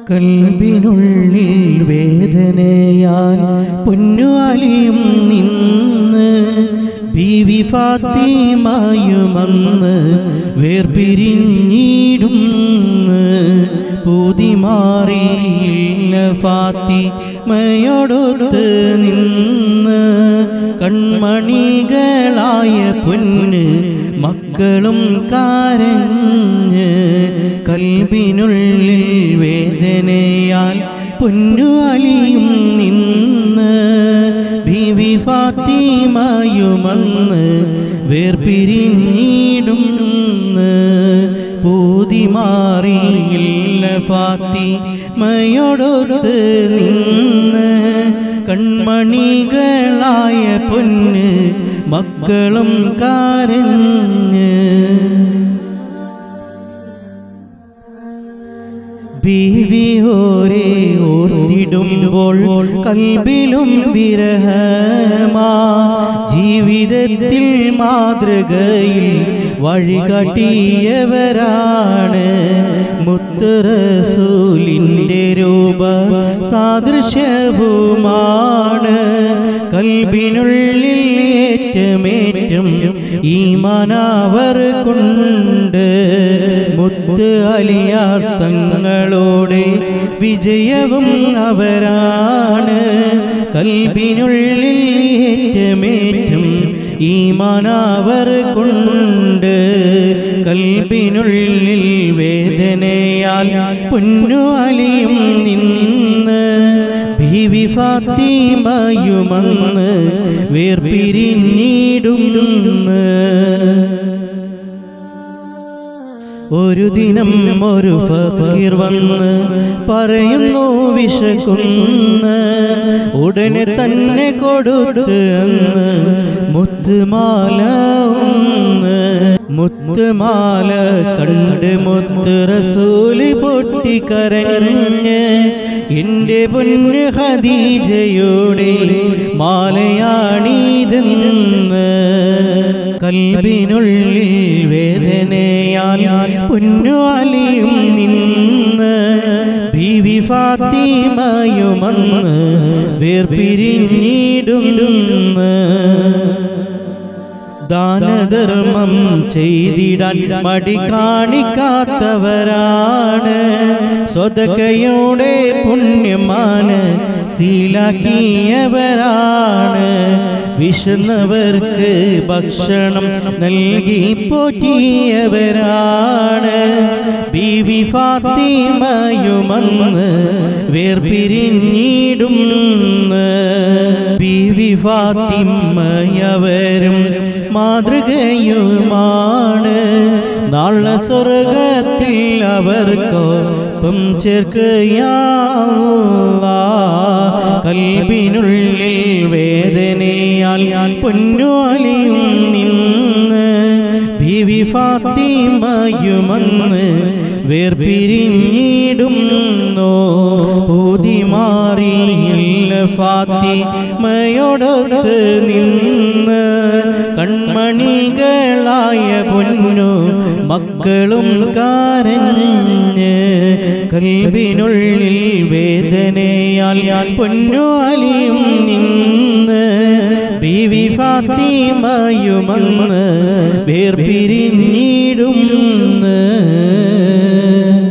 കൽബിനുള്ളിൽ വേദനയാൽ പൊന്നു അലിയും നിന്ന് ബീവി ഫാത്തിമയുമന്ന് വേർപിരിഞ്ഞിടുന്ന് പൂതി മാറിയില്ല ഫാത്തിമയോടൊത്ത് നിന്ന് കൺമണികളായ പൊന്ന് മക്കളും കരഞ്ഞ് കൽബിനുള്ളിൽ വേദനയാൽ പൊന്നു അലിയും നിന്ന് ബീവി ഫാത്തിമയുമന്ന് വേർപിരിഞ്ഞിടുന്ന് പൂതി മാറിയില്ല ഫാത്തിമയോടൊത്ത് നിന്ന് കൺമണികളായ പൊന്ന് മക്കളും കരഞ്ഞ് ബീവി ഓരേ ഓർത്തിടുമ്പോൾ കൽബിലും വിരഹമാ ജീവിതത്തിൽ മാതൃകയിൽ വഴികാട്ടിയവരാണ് മുത്ത് റസൂലിൻ്റെ രൂപ സാദൃശ്യവുമാണ് കൽബിനുള്ളിൽ ഏറ്റമേറ്റം ഈമാനവർ കൊണ്ട് മുത്ത് അലിയാർ തങ്ങളോടെ വിജയവും അവരാണ് കൽബിനുള്ളിൽ ഏറ്റമേറ്റം ഈമാനവർ കൊണ്ട് കൽബിനുള്ളിൽ വേദനയാൽ പൊന്നു അലിയും നിന്ന് ബീവി ഫാത്തിമയുമന്ന് വേർപിരിഞ്ഞിടുന്ന് ഒരു ദിനം ഒരു ഫക്കീർ വന്ന് പറയുന്നു വിശക്കുന്നു ഉടനെ തന്നെ കൊടുത്ത് അന്ന് മുത്തുമാല ഒന്ന് മുത്തുമാല കണ്ട് മുത്ത് റസൂല് പൊട്ടിക്കരഞ്ഞ് എൻ്റെ പൊന്ന് ഖദീജയുടെ മാലയാണിതെന്ന് കൽബിനുള്ളിൽ വേദനയാൽ പൊന്നു അലിയും നിന്ന് ബീവി ഫാത്തിമയുമന്ന് വേർപിരിഞ്ഞിടുന്ന് ദാനധർമ്മം ചെയ്തിടാൻ മടി കാണിക്കാത്തവരാണ് സ്വതക്കയുടെ പുണ്യമാണ് ശീലാക്കിയവരാണ് വിശന്നവർക്ക് ഭക്ഷണം നൽകി പോറ്റിയവരാണ് ബീവി ഫാത്തിമയുമന്ന് വേർപിരിഞ്ഞിടുന്ന് ബീവി ഫാത്തിമയവരും മാതൃകയുമാണ് നാളെ സ്വർഗത്തിൽ അവർക്കൊപ്പം ചേർക്കയാ കൽബിനുള്ളിൽ വേദനയാൽ പൊന്നു അലിയും നിന്ന് ബീവി ഫാത്തിമയുമന്ന് വേർപിരിഞ്ഞിടുന്നു പൂതി മാറിയില്ല ഫാത്തിമയോടൊത്ത് നിന്ന് കൺമണികളായ പൊന്നു മക്കളും കരഞ്ഞ് കൽബിനുള്ളിൽ വേദനയാൽ പൊന്നു അലിയും നിന്ന് ബീവി ഫാത്തിമയുമന്ന് വേർപിരിഞ്ഞിടുന്ന്